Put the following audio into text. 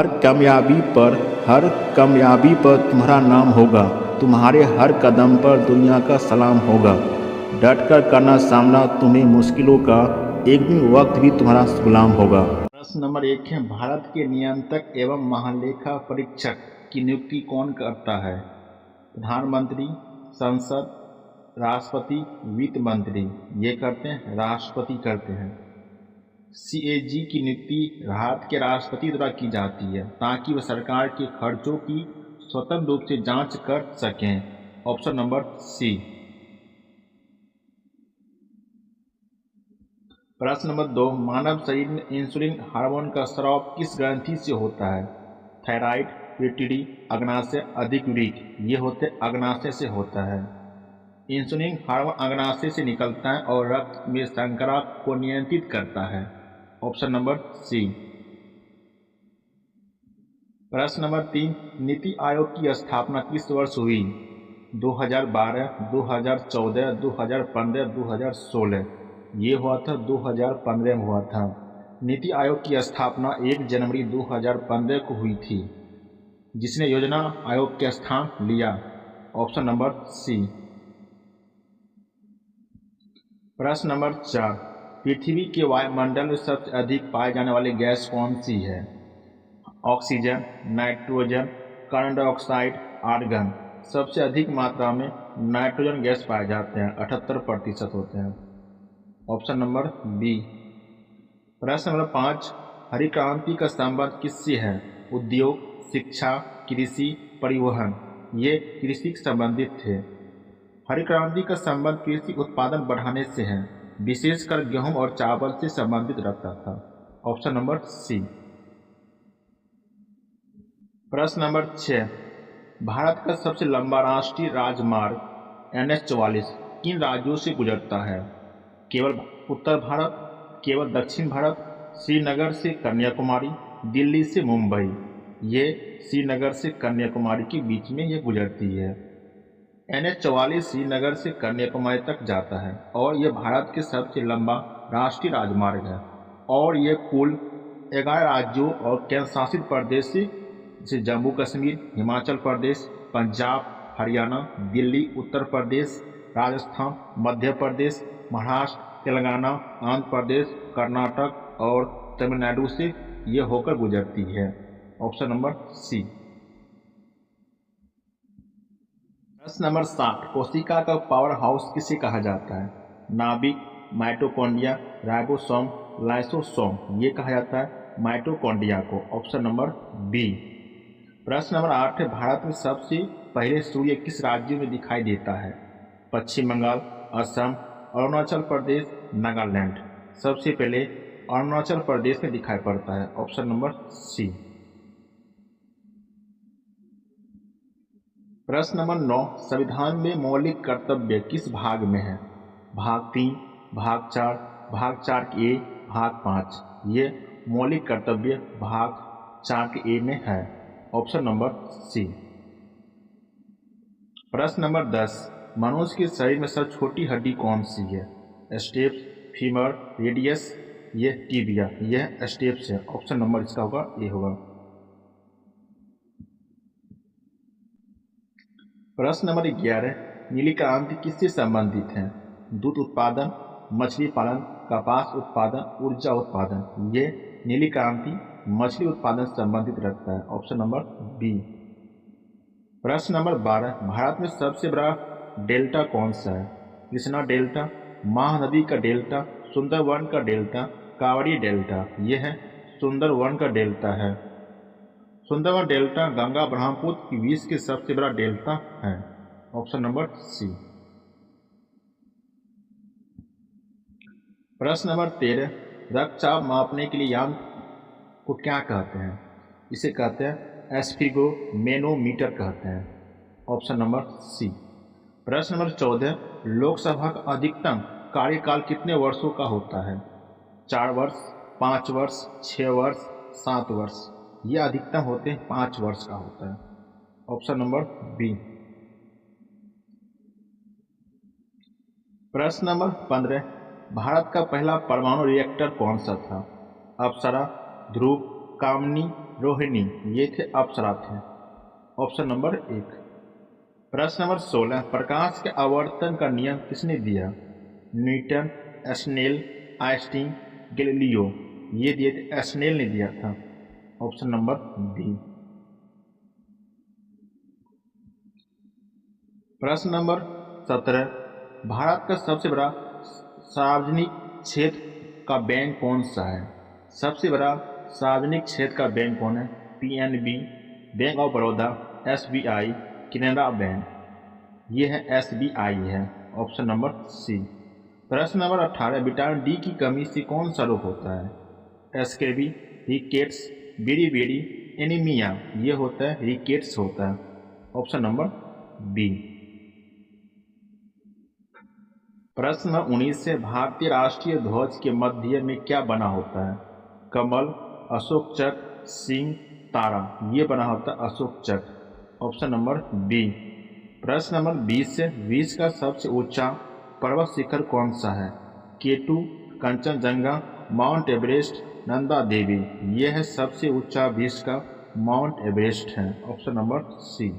हर कामयाबी पर तुम्हारा नाम होगा। तुम्हारे हर कदम पर दुनिया का सलाम होगा। डट कर करना सामना तुम्हें मुश्किलों का, एक दिन वक्त भी तुम्हारा गुलाम होगा। प्रश्न नंबर 1 है, भारत के नियंत्रक एवं महालेखा परीक्षक की नियुक्ति कौन करता है? प्रधानमंत्री, संसद, राष्ट्रपति, वित्त मंत्री। ये करते हैं, राष्ट्रपति करते हैं। सीएजी की नियुक्ति भारत के राष्ट्रपति द्वारा की जाती है ताकि वह सरकार के खर्चों की स्वतंत्र रूप से जांच कर सकें। Option number C. प्रश्न नंबर 2, मानव शरीर में इंसुलिन हार्मोन का स्राव किस ग्रंथि से होता है? थायराइड, पिट्यूटरी, अग्नाशय, अधिक्यूरिक। ये होते अग्नाशय से होता है। इंसुलिन हार्मोन अग्नाशय से निकलता है और रक्त में शर्करा को नियंत्रित करता है। Option number C. प्रश्न नंबर 3, नीति आयोग की स्थापना किस वर्ष हुई? 2012, 2014, 2015, 2016। ये हुआ था 2015 में हुआ था। नीति आयोग की स्थापना 1 जनवरी 2015 को हुई थी, जिसने योजना आयोग के स्थान लिया। Option number C. प्रश्न नंबर 4, पृथ्वी के वायुमंडल में सबसे अधिक पाए जाने वाली गैस कौन सी है? Oxygen, nitrogen, carbon dioxide, argon. सबसे अधिक मात्रा में नाइट्रोजन गैस पाए जाते हैं, 78% होते हैं। Option number B. प्रश्न नंबर 5, हरी क्रांति का संबंध किससे है? उद्योग, शिक्षा, कृषि, परिवहन। ये कृषि से संबंधित थे। हरी क्रांति का संबंध कृषि उत्पादन बढ़ाने से है, विशेषकर गेहूं और चावल से संबंधित रखता था। Option number C. प्रश्न नंबर 6, भारत का सबसे लंबा राष्ट्रीय राजमार्ग NH-44 किन राज्यों से गुजरता है? केवल उत्तर भारत, केवल दक्षिण भारत, श्रीनगर से कन्याकुमारी, दिल्ली से मुंबई। ये श्रीनगर से कन्याकुमारी के बीच में ये गुजरती है। NH-44 श्रीनगर से कन्याकुमारी तक जाता है और यह भारत के सबसे लंबा राष्ट्रीय राजमार्ग है और ये कुल 11 राज्यों और केंद्र शासित प्रदेश जैसे जम्मू कश्मीर, हिमाचल प्रदेश, पंजाब, हरियाणा, दिल्ली, उत्तर प्रदेश, राजस्थान, मध्य प्रदेश, महाराष्ट्र, तेलंगाना, आंध्र प्रदेश, कर्नाटक और तमिलनाडु से यह होकर गुजरती है। Option number C. प्रश्न नंबर 7, कोशिका का पावर हाउस किसे कहा जाता है? नाभिक, माइटोकॉन्ड्रिया, राइबोसोम, लाइसोसोम। ये कहा जाता है माइटोकॉन्ड्रिया को। Option number B. प्रश्न नंबर 8 है, भारत में सबसे पहले सूर्य किस राज्य में दिखाई देता है? पश्चिम बंगाल, असम, अरुणाचल प्रदेश, नागालैंड। सबसे पहले अरुणाचल प्रदेश में दिखाई पड़ता है। Option number C. प्रश्न नंबर 9, संविधान में मौलिक कर्तव्य किस भाग में है? भाग 3, भाग 4, भाग 4 के ए, भाग 5। ये मौलिक कर्तव्य भाग 4 के ए में है। Option number C. प्रश्न नंबर 10, मनुष्य के शरीर में सबसे छोटी हड्डी कौन सी है? स्टेप्स, फीमर, रेडियस, ये टिबिया। यह स्टेप्स है। ऑप्शन नंबर इसका होगा ए होगा। प्रश्न नंबर 11, नीली क्रांति किससे संबंधित है? दूध उत्पादन, मछली पालन, कपास उत्पादन, ऊर्जा उत्पादन। ये नीली क्रांति मछली उत्पादन से संबंधित रखता है। Option number B. प्रश्न नंबर 12, भारत में सबसे बड़ा डेल्टा कौन सा है? कृष्णा डेल्टा, महानदी का डेल्टा, सुंदरवन का डेल्टा, कांवड़ी डेल्टा। यह है सुंदरवन का डेल्टा है। सुंदरवन डेल्टा गंगा ब्रह्मपुत्र की विश्व के सबसे बड़ा डेल्टा है। Option number C. प्रश्न नंबर 13, रक्तचाप मापने के लिए यंत्र को क्या कहते हैं? इसे कहते हैं एस्फिगोमेनोमीटर कहते हैं। Option number C. प्रश्न नंबर 14, लोकसभा का अधिकतम कार्यकाल कितने वर्षों का होता है? 4 वर्ष, 5 वर्ष, 6 वर्ष, 7 वर्ष। यह अधिकतम होते हैं 5 वर्ष का होता है। Option number B. प्रश्न नंबर 15, भारत का पहला परमाणु रिएक्टर कौन सा था? अप्सरा, ध्रुव, कामनी, रोहिणी ये थे अप्सरा थे। Option number 1। प्रश्न नंबर 16, प्रकाश के आवर्तन का नियम किसने दिया? न्यूटन, स्नेल, आइंस्टीन, गैलीलियो ये दिए थे, स्नेल ने दिया था। Option number B. प्रश्न नंबर 17, भारत का सबसे बड़ा सार्वजनिक क्षेत्र का बैंक कौन सा है? सबसे बड़ा सार्वजनिक क्षेत्र का बैंक कौन है? PNB, bank of Baroda, SBI, Canara bank ये है एसबीआई है। Option number C. प्रश्न नंबर 18, विटामिन डी की कमी से कौन सा रोग होता है? एसकेबी, रिकेट्स, बेरी एनीमिया ये होता है रिकेट्स होता है। Option number B. प्रश्न 19 से भारतीय राष्ट्रीय ध्वज के मध्य में क्या बना होता है? कमल, अशोक चक्र, सिंह, तारा ये बना होता है Ashok Chakra. Option number B. प्रश्न नंबर 20 से विश्व का सबसे ऊंचा पर्वत शिखर कौन सा है? K two, Kanchenjunga, Mount Everest, Nanda Devi ये है सबसे ऊंचा विश्व का माउंट एवरेस्ट है। ऑप्शन नंबर सी।